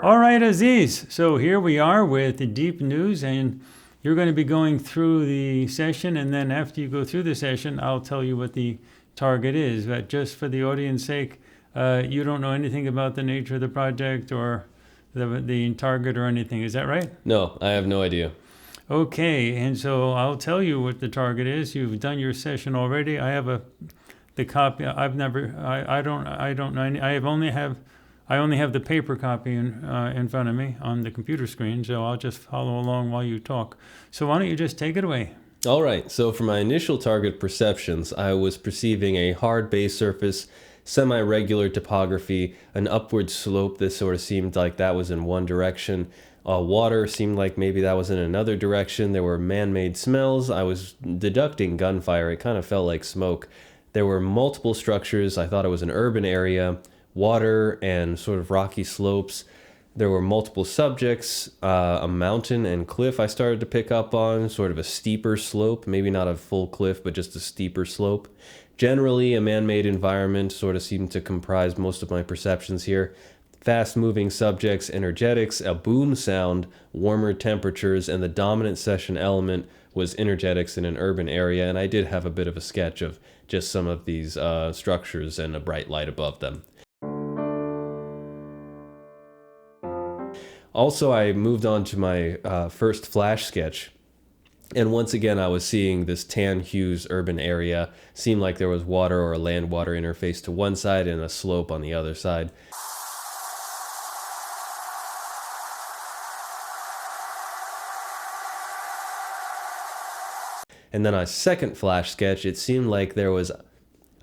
All right, Aziz. So here we are with the deep news, and you're going to be going through the session, and then after you go through the session, I'll tell you what the target is. But just for the audience sake, you don't know anything about the nature of the project or the target or anything. Is that right? No, I have no idea. Okay, and so I'll tell you what the target is. You've done your session already. I have the copy. I don't know any. I only have the paper copy in front of me on the computer screen, so I'll just follow along while you talk. So why don't you just take it away? All right, so for my initial target perceptions, I was perceiving a hard base surface, semi-regular topography, an upward slope that sort of seemed like that was in one direction. Water seemed like maybe that was in another direction. There were man-made smells. I was deducting gunfire. It kind of felt like smoke. There were multiple structures. I thought it was an urban area, water and sort of rocky slopes. There were multiple subjects, a mountain and cliff I started to pick up on, sort of a steeper slope, maybe not a full cliff, but just a steeper slope. Generally, a man-made environment sort of seemed to comprise most of my perceptions here. Fast-moving subjects, energetics, a boom sound, warmer temperatures, and the dominant session element was energetics in an urban area, and I did have a bit of a sketch of just some of these structures and a bright light above them. Also, I moved on to my first flash sketch, and once again I was seeing this tan hues urban area. Seemed like there was water or a land-water interface to one side and a slope on the other side. And then a second flash sketch, it seemed like there was,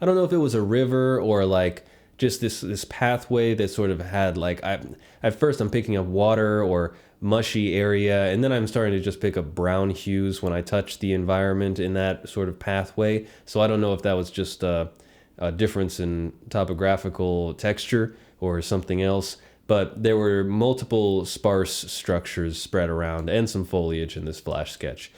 I don't know if it was a river or like just this pathway that sort of had like, at first I'm picking up water or mushy area, and then I'm starting to just pick up brown hues when I touch the environment in that sort of pathway. So I don't know if that was just a difference in topographical texture or something else, but there were multiple sparse structures spread around and some foliage in this flash sketch.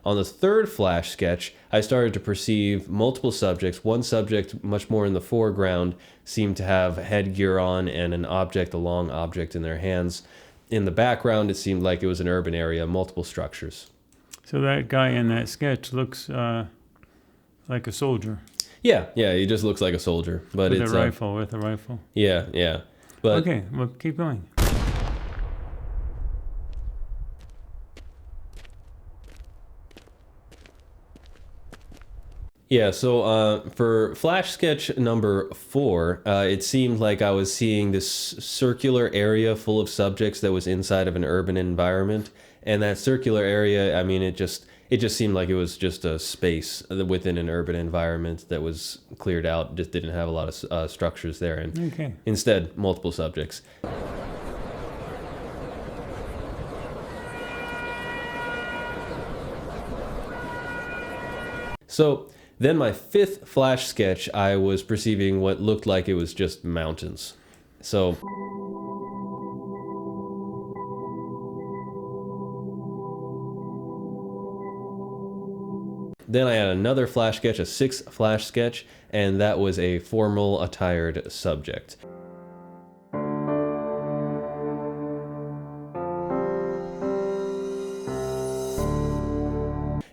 On the third flash sketch, I started to perceive multiple subjects. One subject, much more in the foreground, seemed to have headgear on and an object, a long object in their hands. In the background, it seemed like it was an urban area, multiple structures. So that guy in that sketch looks like a soldier. Yeah, he just looks like a soldier. But with it's a rifle. Yeah. But okay, well, keep going. Yeah, so for flash sketch number 4, it seemed like I was seeing this circular area full of subjects that was inside of an urban environment. And that circular area, I mean, it just seemed like it was just a space within an urban environment that was cleared out, just didn't have a lot of structures there. And okay. Instead, multiple subjects. So then my fifth flash sketch, I was perceiving what looked like it was just mountains. So then I had another flash sketch, a sixth flash sketch, and that was a formal attired subject.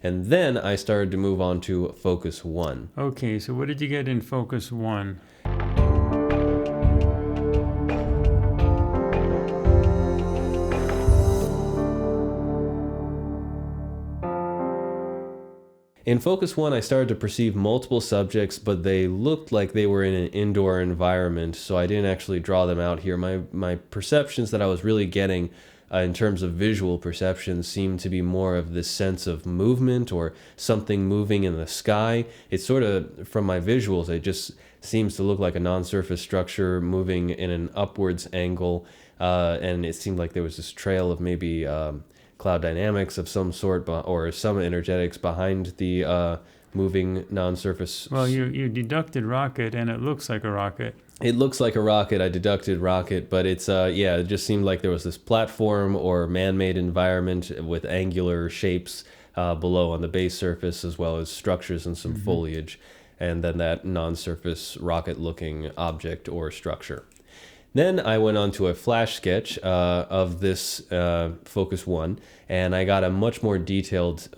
And then I started to move on to focus 1. Okay, so what did you get in focus 1? In focus 1, I started to perceive multiple subjects, but they looked like they were in an indoor environment, so I didn't actually draw them out here. My perceptions that I was really getting in terms of visual perception seemed to be more of this sense of movement or something moving in the sky. It's sort of, from my visuals, it just seems to look like a non-surface structure moving in an upwards angle, and it seemed like there was this trail of maybe cloud dynamics of some sort, or some energetics behind the moving non-surface. Well, you deducted rocket, and it looks like a rocket. It looks like a rocket. I deducted rocket, but it's it just seemed like there was this platform or man-made environment with angular shapes below on the base surface, as well as structures and some foliage, and then that non-surface rocket-looking object or structure. Then I went on to a flash sketch of this Focus 1, and I got a much more detailed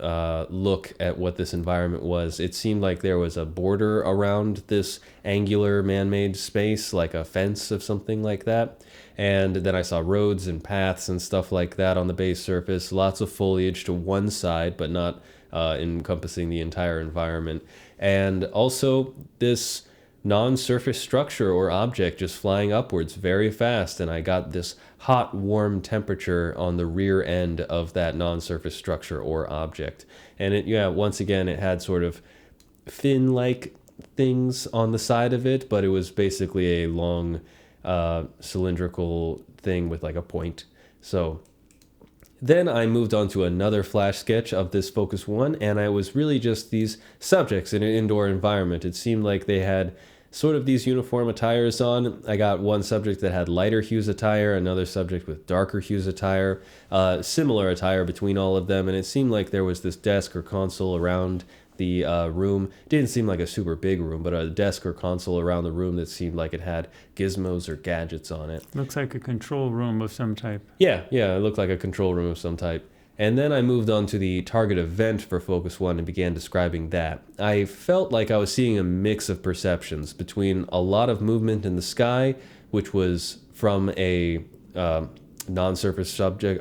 look at what this environment was. It seemed like there was a border around this angular man-made space, like a fence of something like that. And then I saw roads and paths and stuff like that on the base surface, lots of foliage to one side, but not encompassing the entire environment. And also this non-surface structure or object just flying upwards very fast, and I got this hot, warm temperature on the rear end of that non-surface structure or object. And once again, it had sort of fin-like things on the side of it, but it was basically a long cylindrical thing with like a point. So then I moved on to another flash sketch of this Focus 1, and I was really just these subjects in an indoor environment. It seemed like they had sort of these uniform attires on. I got one subject that had lighter hues attire, another subject with darker hues attire, similar attire between all of them, and it seemed like there was this desk or console around the room. Didn't seem like a super big room, but a desk or console around the room that seemed like it had gizmos or gadgets on it. Looks like a control room of some type. Yeah, it looked like a control room of some type. And then I moved on to the target event for Focus 1 and began describing that. I felt like I was seeing a mix of perceptions between a lot of movement in the sky, which was from a non-surface structure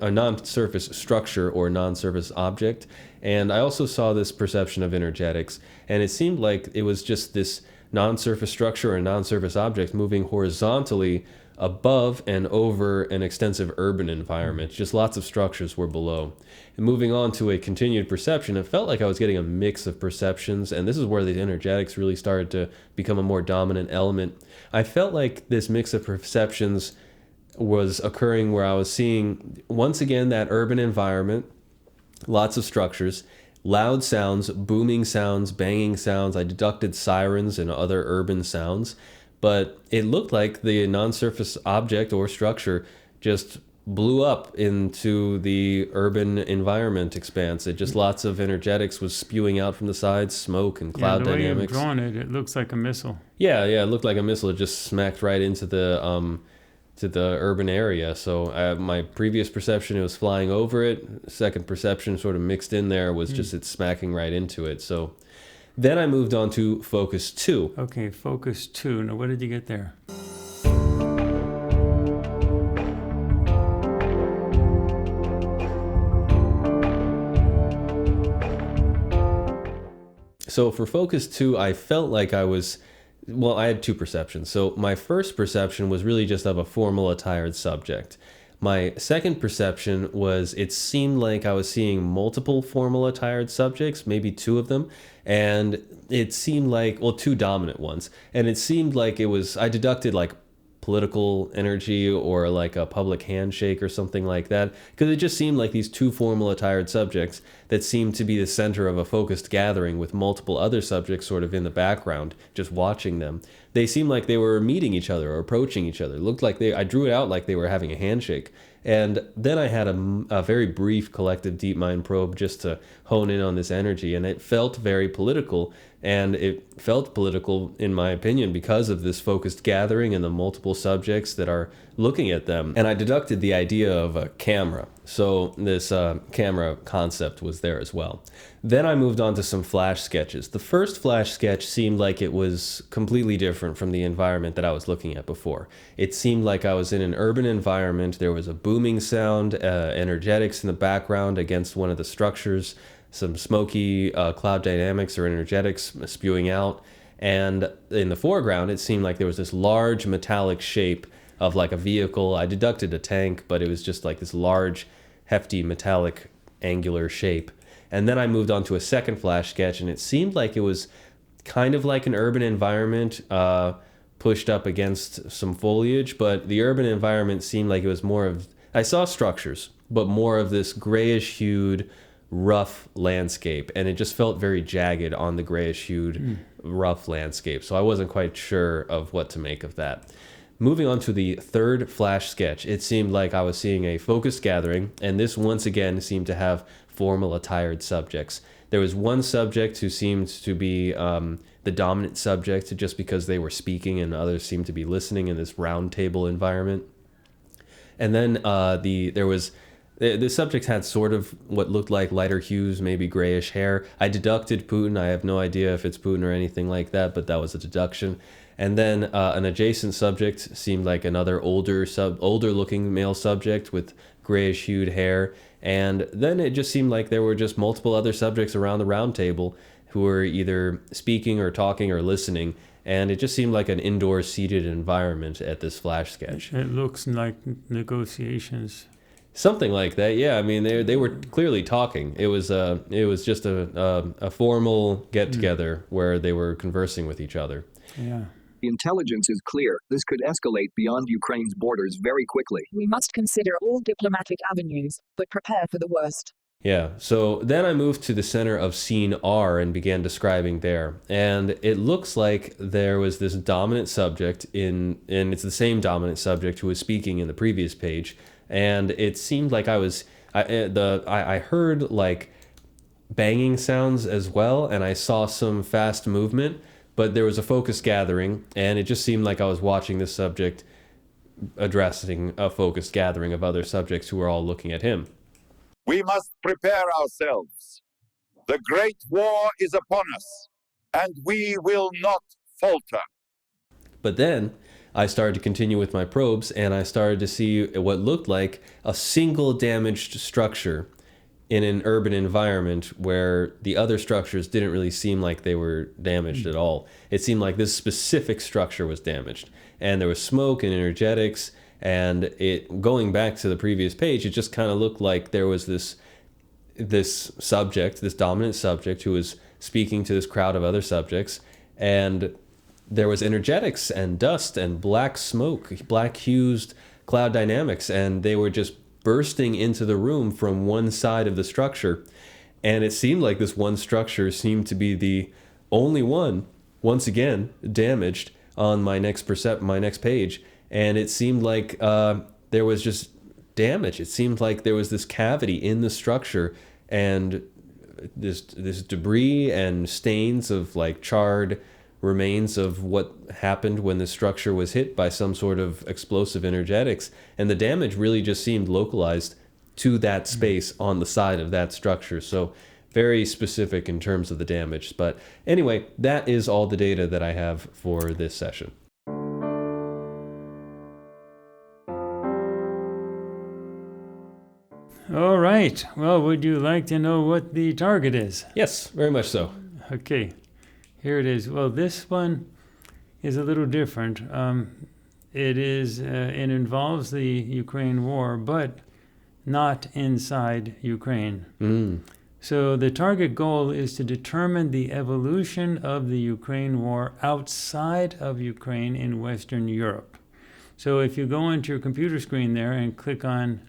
or non-surface object. And I also saw this perception of energetics, and it seemed like it was just this non-surface structure or non-surface object moving horizontally above and over an extensive urban environment. Just lots of structures were below. And moving on to a continued perception, it felt like I was getting a mix of perceptions, and this is where the energetics really started to become a more dominant element. I felt like this mix of perceptions was occurring where I was seeing, once again, that urban environment, lots of structures, loud sounds, booming sounds, banging sounds. I deducted sirens and other urban sounds, but it looked like the non-surface object or structure just blew up into the urban environment expanse. It just lots of energetics was spewing out from the sides, smoke and cloud the way dynamics. you've drawn it, it looks like a missile. Yeah, it looked like a missile. It just smacked right into the urban area. So my previous perception, it was flying over it. Second perception sort of mixed in there was just it smacking right into it. So then I moved on to Focus 2. Okay, Focus 2. Now, what did you get there? So for Focus 2, I felt like I had two perceptions. So my first perception was really just of a formal attired subject. My second perception was it seemed like I was seeing multiple formal attired subjects, maybe two of them, and it seemed like, two dominant ones. And it seemed like I deducted like political energy or like a public handshake or something like that, because it just seemed like these two formal attired subjects that seemed to be the center of a focused gathering with multiple other subjects sort of in the background just watching them. They seemed like they were meeting each other or approaching each other. It looked like I drew it out like they were having a handshake. And then I had a very brief collective deep mind probe just to hone in on this energy, and it felt very political. And it felt political, in my opinion, because of this focused gathering and the multiple subjects that are looking at them. And I deducted the idea of a camera. So this camera concept was there as well. Then I moved on to some flash sketches. The first flash sketch seemed like it was completely different from the environment that I was looking at before. It seemed like I was in an urban environment. There was a booming sound, energetics in the background against one of the structures, some smoky cloud dynamics or energetics spewing out. And in the foreground, it seemed like there was this large metallic shape of like a vehicle. I deducted a tank, but it was just like this large, hefty, metallic, angular shape. And then I moved on to a second flash sketch, and it seemed like it was kind of like an urban environment pushed up against some foliage, but the urban environment seemed like it was more of, I saw structures, but more of this grayish hued, rough landscape, and it just felt very jagged on the grayish hued rough landscape, so I wasn't quite sure of what to make of that. moving on to the third flash sketch, it seemed like I was seeing a focused gathering, and this once again seemed to have formal attired subjects. There was one subject who seemed to be the dominant subject just because they were speaking, and others seemed to be listening in this round table environment. And then the subject had sort of what looked like lighter hues, maybe grayish hair. I deducted Putin. I have no idea if it's Putin or anything like that, but that was a deduction. And then an adjacent subject seemed like another older looking male subject with grayish hued hair. And then it just seemed like there were just multiple other subjects around the round table who were either speaking or talking or listening. And it just seemed like an indoor seated environment at this flash sketch. It looks like negotiations. Something like that, yeah. I mean, they were clearly talking. It was just a formal get together where they were conversing with each other. Yeah. The intelligence is clear. This could escalate beyond Ukraine's borders very quickly. We must consider all diplomatic avenues, but prepare for the worst. Yeah, so then I moved to the center of scene R and began describing there. And it looks like there was this dominant subject and it's the same dominant subject who was speaking in the previous page. And it seemed like I heard like banging sounds as well, and I saw some fast movement, but there was a focused gathering, and it just seemed like I was watching this subject addressing a focused gathering of other subjects who were all looking at him. We must prepare ourselves. The great war is upon us, and we will not falter. But then I started to continue with my probes, and I started to see what looked like a single damaged structure in an urban environment where the other structures didn't really seem like they were damaged at all. It seemed like this specific structure was damaged, and there was smoke and energetics. And it, going back to the previous page, it just kind of looked like there was this dominant subject who was speaking to this crowd of other subjects, and there was energetics and dust and black smoke, black hues, cloud dynamics, and they were just bursting into the room from one side of the structure. And it seemed like this one structure seemed to be the only one, once again, damaged on my next page. And it seemed like there was just damage. It seemed like there was this cavity in the structure, and this debris and stains of like charred remains of what happened when the structure was hit by some sort of explosive energetics. And the damage really just seemed localized to that space on the side of that structure. So very specific in terms of the damage. But anyway, that is all the data that I have for this session. All right. Well, would you like to know what the target is? Yes, very much so. Okay. Here it is. Well, this one is a little different. It involves the Ukraine war, but not inside Ukraine. So the target goal is to determine the evolution of the Ukraine war outside of Ukraine in Western Europe. So if you go into your computer screen there and click on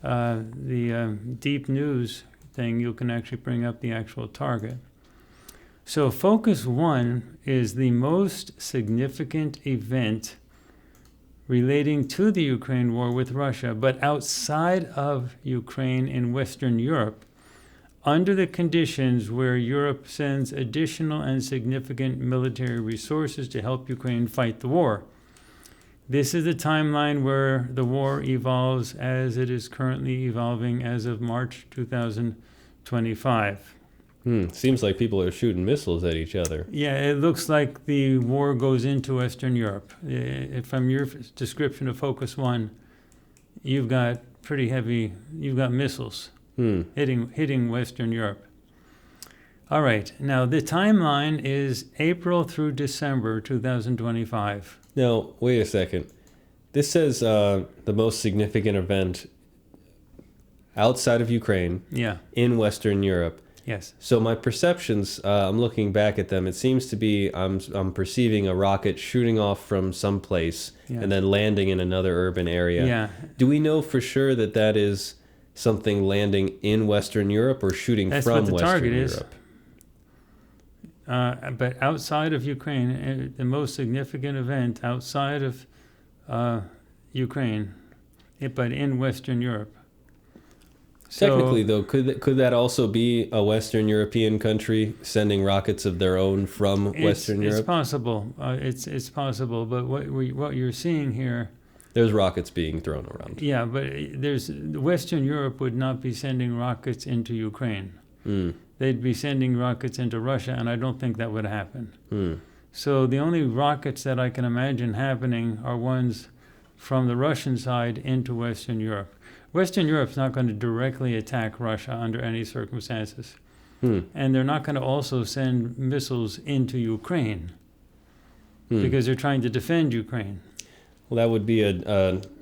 the deep news thing, you can actually bring up the actual target. So focus 1 is the most significant event relating to the Ukraine war with Russia, but outside of Ukraine in Western Europe, under the conditions where Europe sends additional and significant military resources to help Ukraine fight the war. This is the timeline where the war evolves as it is currently evolving as of March 2025. Seems like people are shooting missiles at each other. Yeah, it looks like the war goes into Western Europe. From your description of Focus 1, you've got missiles hitting Western Europe. All right, now the timeline is April through December 2025. Now, wait a second. This says the most significant event outside of Ukraine in Western Europe. Yes. So my perceptions, I'm looking back at them. It seems to be I'm perceiving a rocket shooting off from some place and then landing in another urban area. Yeah. Do we know for sure that that is something landing in Western Europe or shooting That's from what the Western target Europe? But outside of Ukraine, the most significant event outside of Ukraine, but in Western Europe. Technically, though, could that also be a Western European country sending rockets of their own from Western Europe? It's possible. It's possible. But what you're seeing here, there's rockets being thrown around. Yeah, but Western Europe would not be sending rockets into Ukraine. They'd be sending rockets into Russia, and I don't think that would happen. So the only rockets that I can imagine happening are ones from the Russian side into Western Europe. Western Europe's not going to directly attack Russia under any circumstances. And they're not going to also send missiles into Ukraine because they're trying to defend Ukraine. Well, that would be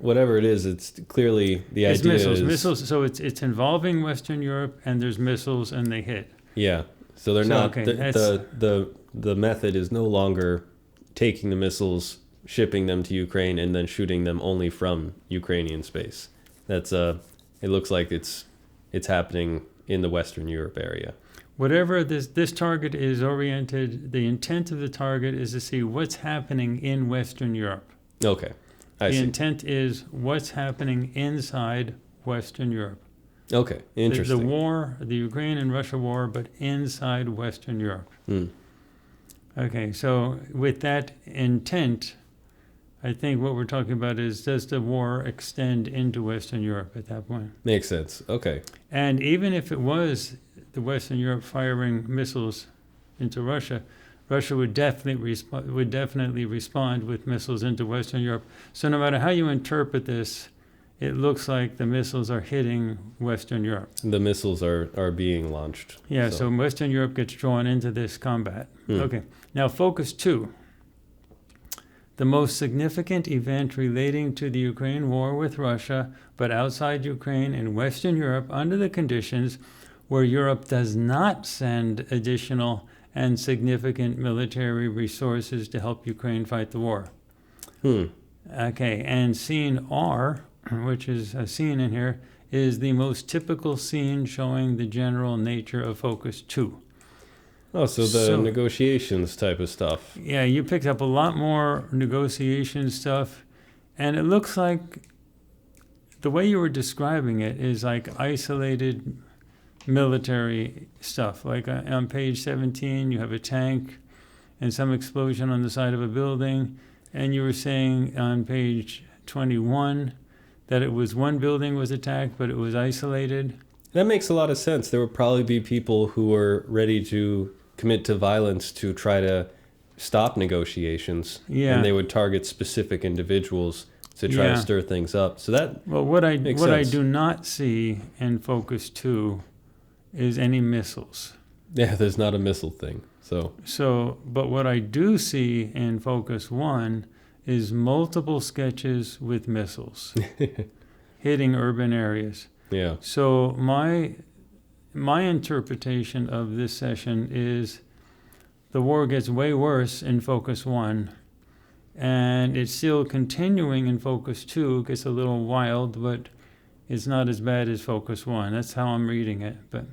whatever it is. It's clearly the It's idea missiles. So it's involving Western Europe, and there's missiles, and they hit. Yeah. So they're not. The method is no longer taking the missiles, shipping them to Ukraine, and then shooting them only from Ukrainian space. That's it looks like it's happening in the Western Europe area. Whatever this target is oriented, the intent of the target is to see what's happening in Western Europe. Okay, I see. The intent is what's happening inside Western Europe. Okay, interesting. The war, the Ukraine and Russia war, but inside Western Europe. Okay, so with that intent, I think what we're talking about is, does the war extend into Western Europe at that point? Makes sense. Okay. And even if it was the Western Europe firing missiles into Russia, Russia would definitely respond with missiles into Western Europe. So no matter how you interpret this, it looks like the missiles are hitting Western Europe. The missiles are being launched. Yeah, so Western Europe gets drawn into this combat. Okay, now focus 2. The most significant event relating to the Ukraine war with Russia, but outside Ukraine and Western Europe under the conditions where Europe does not send additional and significant military resources to help Ukraine fight the war. Okay, and scene R, which is a scene in here, is the most typical scene showing the general nature of focus 2. Oh, so the negotiations type of stuff. Yeah, you picked up a lot more negotiation stuff, and it looks like the way you were describing it is like isolated military stuff. Like on page 17, you have a tank and some explosion on the side of a building, and you were saying on page 21 that it was one building was attacked, but it was isolated. That makes a lot of sense. There would probably be people who were ready to commit to violence to try to stop negotiations. Yeah. And they would target specific individuals to try to stir things up. So that what I sense. do not see in focus 2 is any missiles. Yeah, there's not a missile thing. But what I do see in focus 1 is multiple sketches with missiles hitting urban areas. Yeah. So my interpretation of this session is the war gets way worse in focus 1, and it's still continuing in focus 2. It gets a little wild, but it's not as bad as focus 1. That's how I'm reading it. But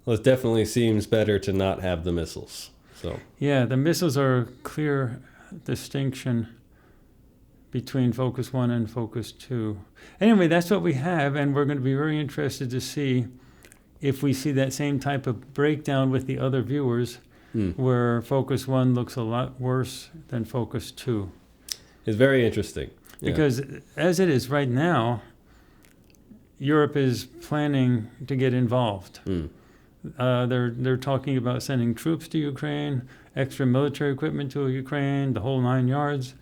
well, it definitely seems better to not have the missiles. So yeah, the missiles are a clear distinction between focus 1 and focus 2. Anyway, that's what we have, and we're going to be very interested to see if we see that same type of breakdown with the other viewers, where focus 1 looks a lot worse than focus 2. It's very interesting. Yeah. Because as it is right now, Europe is planning to get involved. They're talking about sending troops to Ukraine, extra military equipment to Ukraine, the whole 9 yards.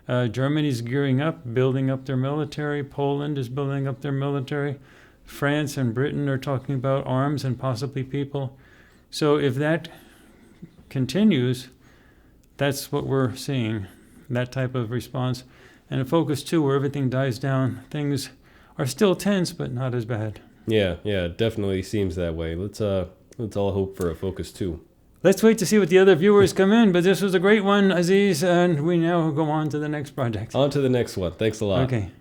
Germany's gearing up, building up their military. Poland is building up their military. France and Britain are talking about arms and possibly people. So if that continues, that's what we're seeing, that type of response. And in focus 2, where everything dies down, things are still tense, but not as bad. Yeah, it definitely seems that way. Let's all hope for a focus 2. Let's wait to see what the other viewers come in, but this was a great one, Aziz, and we now go on to the next project. On to the next one. Thanks a lot. Okay.